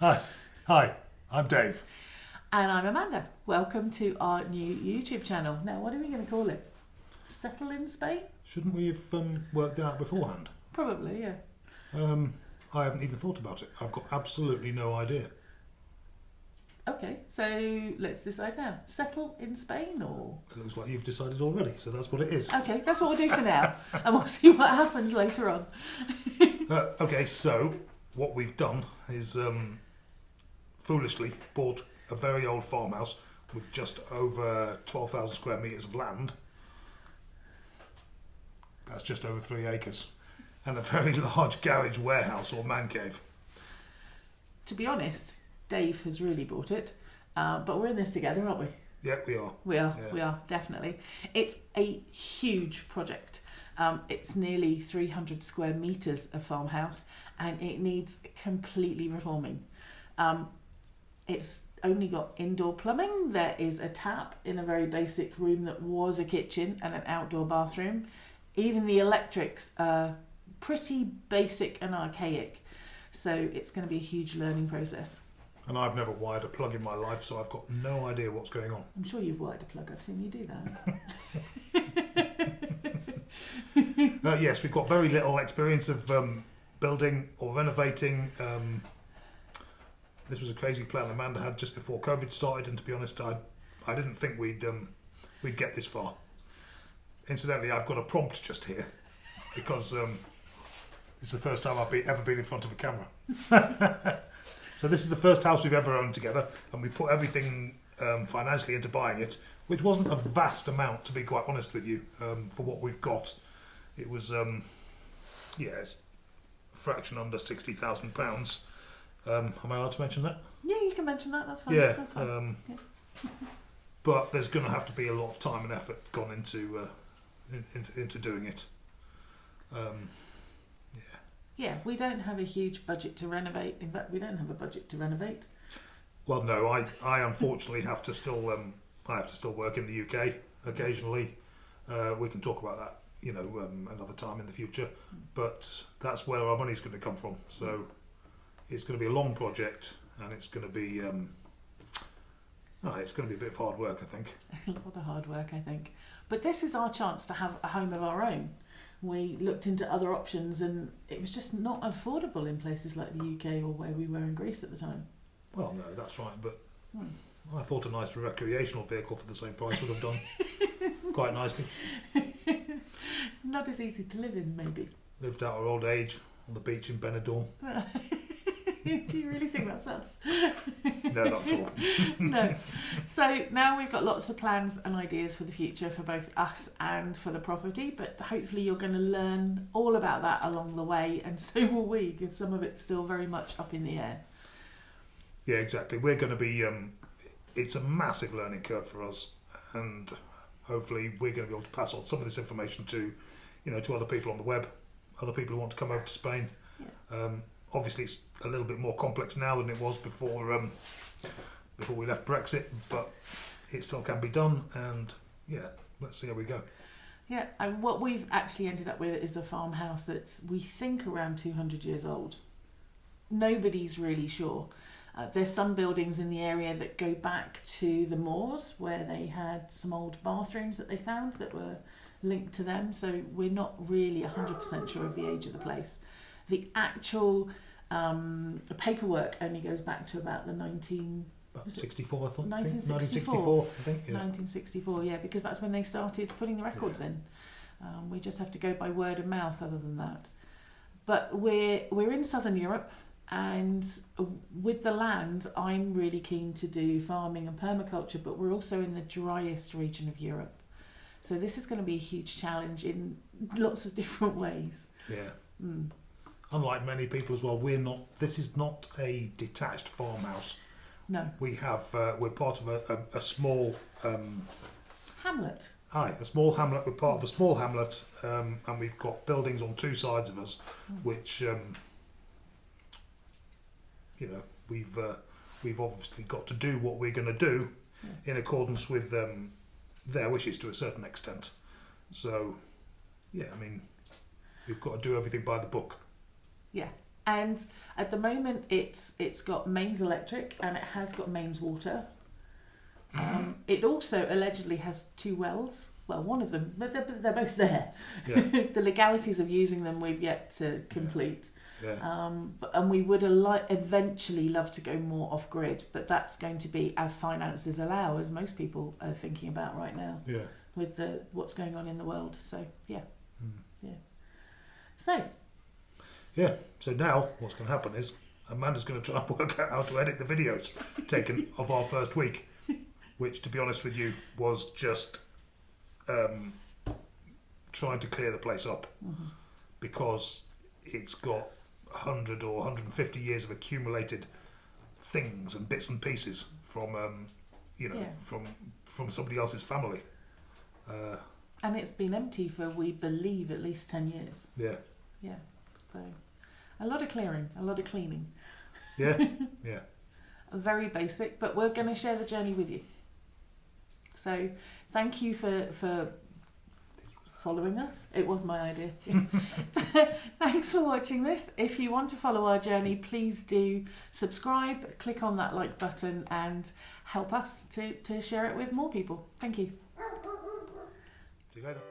Hi, I'm Dave. And I'm Amanda. Welcome to our new YouTube channel. Now, what are we going to call it? Settle in Spain? Shouldn't we have worked that out beforehand? Probably, yeah. I haven't even thought about it. I've got absolutely no idea. Okay, so let's decide now. Settle in Spain or... It looks like you've decided already, so that's what it is. Okay, that's what we'll do for now. And we'll see what happens later on. Okay, so what we've done is foolishly bought a very old farmhouse with just over 12,000 square metres of land. That's just over 3 acres. And a very large garage warehouse or man cave. To be honest, Dave has really bought it. But we're in this together, aren't we? Yeah, we are. We are, definitely. It's a huge project. It's nearly 300 square metres of farmhouse and it needs completely reforming. It's only got indoor plumbing. There is a tap in a very basic room that was a kitchen and an outdoor bathroom. Even the electrics are pretty basic and archaic. So it's going to be a huge learning process. And I've never wired a plug in my life, so I've got no idea what's going on. I'm sure you've wired a plug. I've seen you do that. Yes, we've got very little experience of building or renovating. This was a crazy plan Amanda had just before COVID started, and to be honest, I didn't think we'd get this far. Incidentally, I've got a prompt just here because it's the first time I've ever been in front of a camera. So this is the first house we've ever owned together, and we put everything financially into buying it, which wasn't a vast amount, to be quite honest with you, for what we've got. It was, it's a fraction under £60,000. Am I allowed to mention that? Yeah, you can mention that. That's fine. Yeah, That's fine. but there's going to have to be a lot of time and effort gone into doing it. Yeah, we don't have a huge budget to renovate. In fact, we don't have a budget to renovate. Well, no, I unfortunately have to still work in the UK occasionally. We can talk about that, another time in the future. But that's where our money's going to come from. So it's going to be a long project, and it's going to be it's going to be a bit of hard work, I think. A lot of hard work, I think. But this is our chance to have a home of our own. We looked into other options and it was just not affordable in places like the UK or where we were in Greece at the time. Well, no, that's right, but I thought a nice recreational vehicle for the same price would have done quite nicely. Not as easy to live in, maybe. Lived out our old age on the beach in Benidorm. Do you really think that's us? No, not at all. No. So now we've got lots of plans and ideas for the future for both us and for the property, but hopefully you're going to learn all about that along the way, and so will we, because some of it's still very much up in the air. Yeah, exactly. We're going to be, it's a massive learning curve for us, and hopefully we're going to be able to pass on some of this information to, to other people on the web, other people who want to come over to Spain. Yeah. Obviously, it's a little bit more complex now than it was before we left Brexit, but it still can be done, and let's see how we go. Yeah, and what we've actually ended up with is a farmhouse that's, we think, around 200 years old. Nobody's really sure. There's some buildings in the area that go back to the Moors, where they had some old bathrooms that they found that were linked to them, so we're not really 100% sure of the age of the place. The actual paperwork only goes back to about the 64, I thought. 1964. I think. Yeah. 1964, yeah, because that's when they started putting the records in. We just have to go by word of mouth other than that. But we're in southern Europe, and with the land, I'm really keen to do farming and permaculture, but we're also in the driest region of Europe. So this is going to be a huge challenge in lots of different ways. Yeah. Unlike many people as well, this is not a detached farmhouse. No. We're part of a small hamlet. A small hamlet. We're part of a small hamlet, and we've got buildings on two sides of us, which we've obviously got to do what we're going to do in accordance with their wishes to a certain extent. So, we've got to do everything by the book. Yeah, And at the moment, it's got mains electric and it has got mains water. It also allegedly has 2 wells. Well, one of them, but they're both there. Yeah. The legalities of using them we've yet to complete. Yeah. And we would eventually love to go more off grid, but that's going to be as finances allow, as most people are thinking about right now. Yeah. With what's going on in the world. So yeah. Mm. Yeah. So. Yeah. So now what's going to happen is Amanda's going to try and work out how to edit the videos taken of our first week, which, to be honest with you, was just trying to clear the place up, because it's got 100 or 150 years of accumulated things and bits and pieces from from somebody else's family. And it's been empty for, we believe, at least 10 years. Yeah. Yeah. So a lot of clearing, a lot of cleaning. Yeah. Yeah. Very basic, but we're going to share the journey with you. So thank you for following us. It was my idea. Thanks for watching this. If you want to follow our journey, please do subscribe, click on that like button and help us to share it with more people. Thank you. See you later.